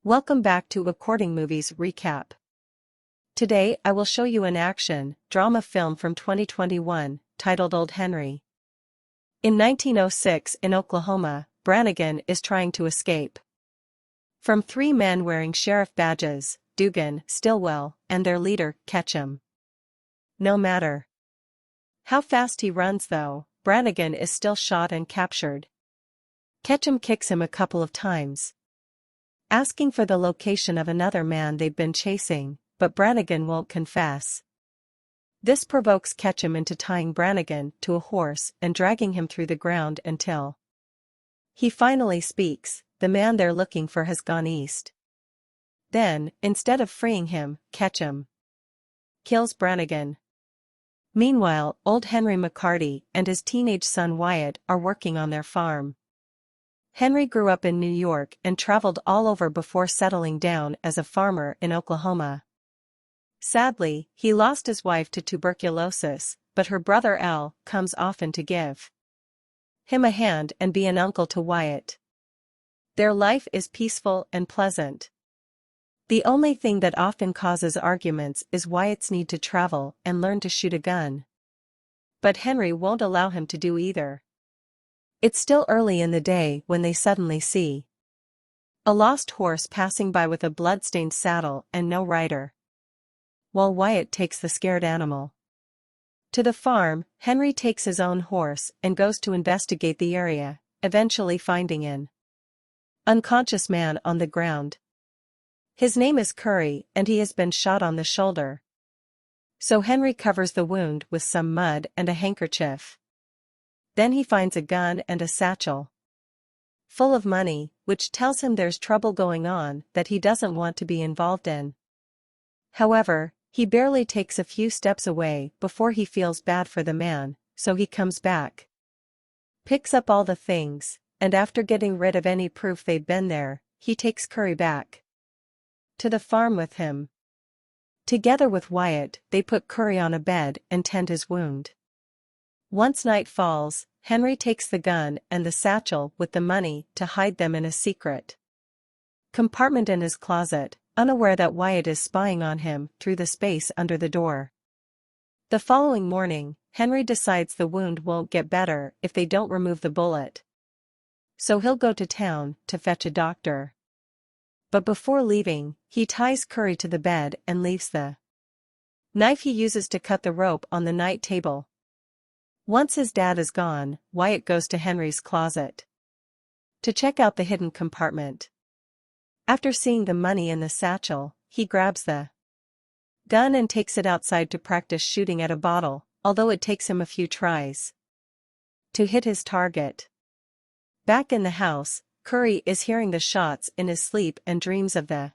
Welcome back to According Movies Recap. Today I will show you an action, drama film from 2021, titled Old Henry. In 1906 in Oklahoma, Brannigan is trying to escape from three men wearing sheriff badges, Dugan, Stillwell, and their leader, Ketchum. No matter how fast he runs though, Brannigan is still shot and captured. Ketchum kicks him a couple of times, asking for the location of another man they've been chasing, but Brannigan won't confess. This provokes Ketchum into tying Brannigan to a horse and dragging him through the ground until he finally speaks. The man they're looking for has gone east. Then, instead of freeing him, Ketchum kills Brannigan. Meanwhile, old Henry McCarty and his teenage son Wyatt are working on their farm. Henry grew up in New York and traveled all over before settling down as a farmer in Oklahoma. Sadly, he lost his wife to tuberculosis, but her brother Al comes often to give him a hand and be an uncle to Wyatt. Their life is peaceful and pleasant. The only thing that often causes arguments is Wyatt's need to travel and learn to shoot a gun. But Henry won't allow him to do either. It's still early in the day when they suddenly see a lost horse passing by with a blood-stained saddle and no rider. While Wyatt takes the scared animal to the farm, Henry takes his own horse and goes to investigate the area, eventually finding an unconscious man on the ground. His name is Curry and he has been shot on the shoulder. So Henry covers the wound with some mud and a handkerchief. Then he finds a gun and a satchel full of money, which tells him there's trouble going on that he doesn't want to be involved in. However, he barely takes a few steps away before he feels bad for the man, so he comes back, picks up all the things, and after getting rid of any proof they've been there, he takes Curry back to the farm with him. Together with Wyatt, they put Curry on a bed and tend his wound. Once night falls, Henry takes the gun and the satchel with the money to hide them in a secret compartment in his closet, unaware that Wyatt is spying on him through the space under the door. The following morning, Henry decides the wound won't get better if they don't remove the bullet. So he'll go to town to fetch a doctor. But before leaving, he ties Curry to the bed and leaves the knife he uses to cut the rope on the night table. Once his dad is gone, Wyatt goes to Henry's closet to check out the hidden compartment. After seeing the money in the satchel, he grabs the gun and takes it outside to practice shooting at a bottle, although it takes him a few tries to hit his target. Back in the house, Curry is hearing the shots in his sleep and dreams of the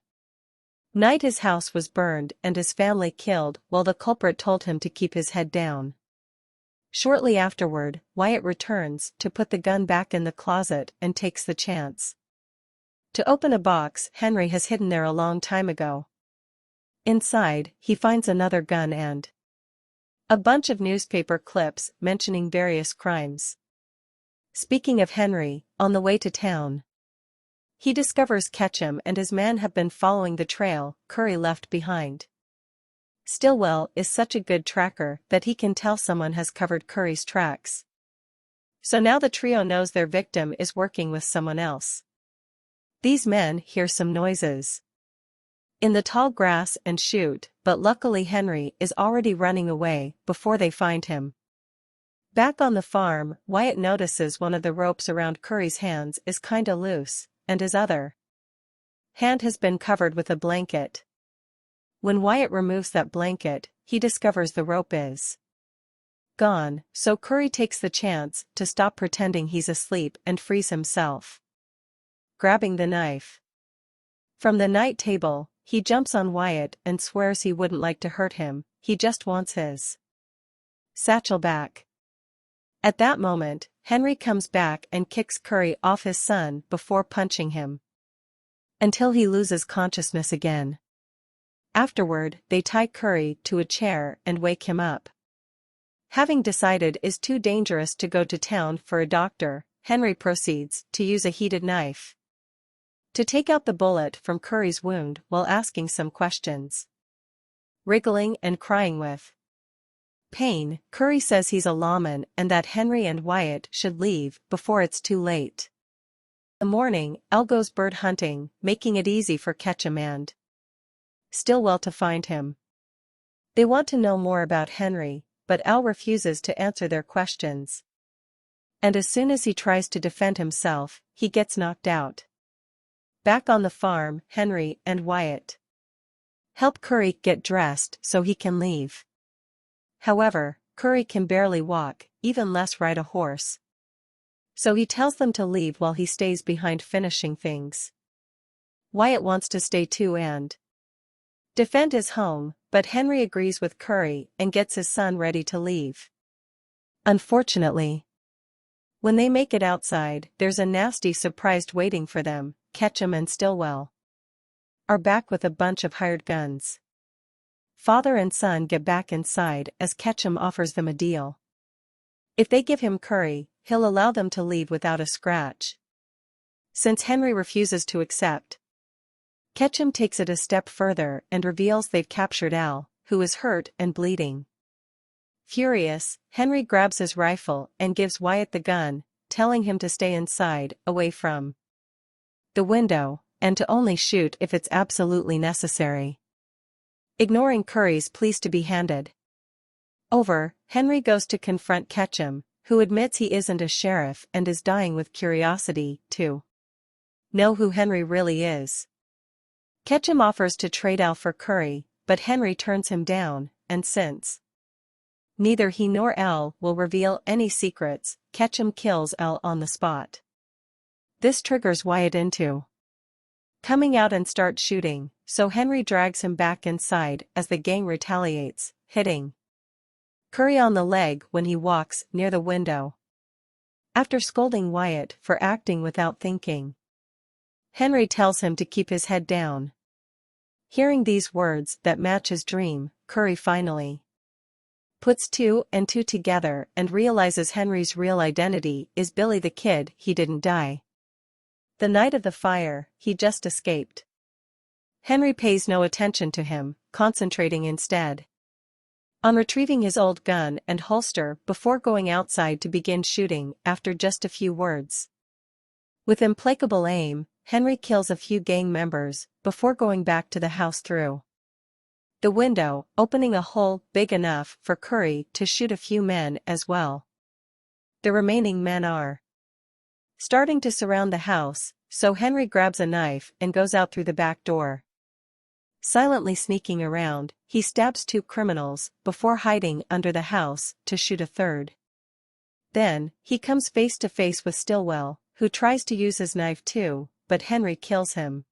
night his house was burned and his family killed while the culprit told him to keep his head down. Shortly afterward, Wyatt returns to put the gun back in the closet and takes the chance to open a box Henry has hidden there a long time ago. Inside, he finds another gun and a bunch of newspaper clips mentioning various crimes. Speaking of Henry, on the way to town, he discovers Ketchum and his men have been following the trail Curry left behind. Stillwell is such a good tracker that he can tell someone has covered Curry's tracks. So now the trio knows their victim is working with someone else. These men hear some noises in the tall grass and shoot, but luckily Henry is already running away before they find him. Back on the farm, Wyatt notices one of the ropes around Curry's hands is kinda loose, and his other hand has been covered with a blanket. When Wyatt removes that blanket, he discovers the rope is gone, so Curry takes the chance to stop pretending he's asleep and frees himself. Grabbing the knife from the night table, he jumps on Wyatt and swears he wouldn't like to hurt him, he just wants his satchel back. At that moment, Henry comes back and kicks Curry off his son before punching him until he loses consciousness again. Afterward, they tie Curry to a chair and wake him up. Having decided it's too dangerous to go to town for a doctor, Henry proceeds to use a heated knife to take out the bullet from Curry's wound while asking some questions. Wriggling and crying with pain, Curry says he's a lawman and that Henry and Wyatt should leave before it's too late. In the morning, Al goes bird hunting, making it easy for Ketchum and Stillwell to find him. They want to know more about Henry, but Al refuses to answer their questions. And as soon as he tries to defend himself, he gets knocked out. Back on the farm, Henry and Wyatt help Curry get dressed so he can leave. However, Curry can barely walk, even less ride a horse. So he tells them to leave while he stays behind finishing things. Wyatt wants to stay too and defend his home, but Henry agrees with Curry and gets his son ready to leave. Unfortunately, when they make it outside, there's a nasty surprise waiting for them. Ketchum and Stillwell are back with a bunch of hired guns. Father and son get back inside as Ketchum offers them a deal. If they give him Curry, he'll allow them to leave without a scratch. Since Henry refuses to accept, Ketchum takes it a step further and reveals they've captured Al, who is hurt and bleeding. Furious, Henry grabs his rifle and gives Wyatt the gun, telling him to stay inside, away from the window, and to only shoot if it's absolutely necessary. Ignoring Curry's pleas to be handed over, Henry goes to confront Ketchum, who admits he isn't a sheriff and is dying with curiosity to know who Henry really is. Ketchum offers to trade Al for Curry, but Henry turns him down, and since neither he nor Al will reveal any secrets, Ketchum kills Al on the spot. This triggers Wyatt into coming out and start shooting, so Henry drags him back inside as the gang retaliates, hitting Curry on the leg when he walks near the window. After scolding Wyatt for acting without thinking, Henry tells him to keep his head down. Hearing these words that match his dream, Curry finally puts two and two together and realizes Henry's real identity is Billy the Kid. He didn't die the night of the fire, he just escaped. Henry pays no attention to him, concentrating instead on retrieving his old gun and holster before going outside to begin shooting after just a few words. With implacable aim, Henry kills a few gang members before going back to the house through the window, opening a hole big enough for Curry to shoot a few men as well. The remaining men are starting to surround the house, so Henry grabs a knife and goes out through the back door. Silently sneaking around, he stabs two criminals before hiding under the house to shoot a third. Then, he comes face to face with Stillwell, who tries to use his knife too, but Henry kills him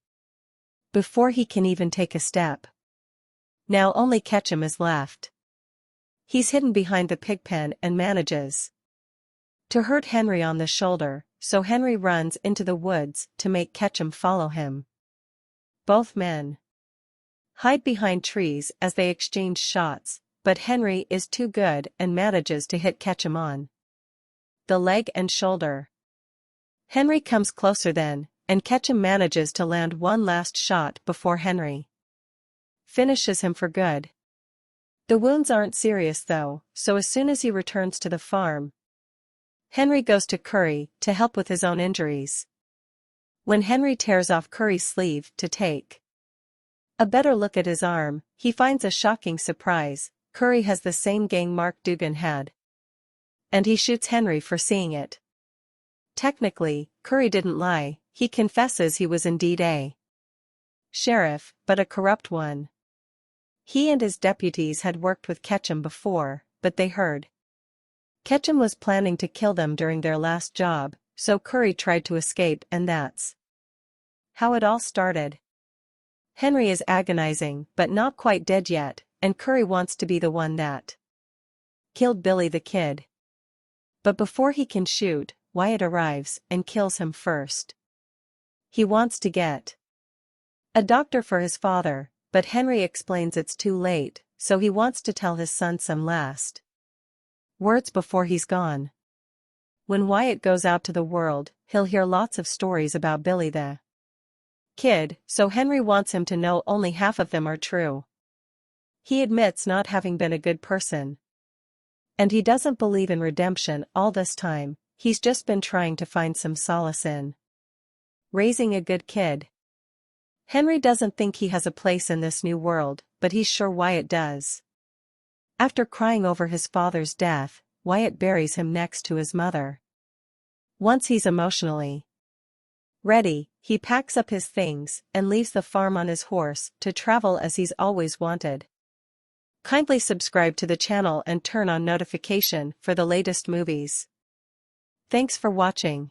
before he can even take a step. Now only Ketchum is left. He's hidden behind the pig pen and manages to hurt Henry on the shoulder, so Henry runs into the woods to make Ketchum follow him. Both men hide behind trees as they exchange shots, but Henry is too good and manages to hit Ketchum on the leg and shoulder. Henry comes closer then, and Ketchum manages to land one last shot before Henry finishes him for good. The wounds aren't serious though, so as soon as he returns to the farm, Henry goes to Curry to help with his own injuries. When Henry tears off Curry's sleeve to take a better look at his arm, he finds a shocking surprise. Curry has the same gang mark Dugan had, and he shoots Henry for seeing it. Technically, Curry didn't lie. He confesses he was indeed a sheriff, but a corrupt one. He and his deputies had worked with Ketchum before, but they heard Ketchum was planning to kill them during their last job, so Curry tried to escape, and that's how it all started. Henry is agonizing but not quite dead yet, and Curry wants to be the one that killed Billy the Kid. But before he can shoot, Wyatt arrives and kills him first. He wants to get a doctor for his father, but Henry explains it's too late, so he wants to tell his son some last words before he's gone. When Wyatt goes out to the world, he'll hear lots of stories about Billy the kid, so Henry wants him to know only half of them are true. He admits not having been a good person. And he doesn't believe in redemption all this time, he's just been trying to find some solace in raising a good kid. Henry doesn't think he has a place in this new world, but he's sure Wyatt does. After crying over his father's death, Wyatt buries him next to his mother. Once he's emotionally ready, he packs up his things and leaves the farm on his horse to travel as he's always wanted. Kindly subscribe to the channel and turn on notification for the latest movies. Thanks for watching.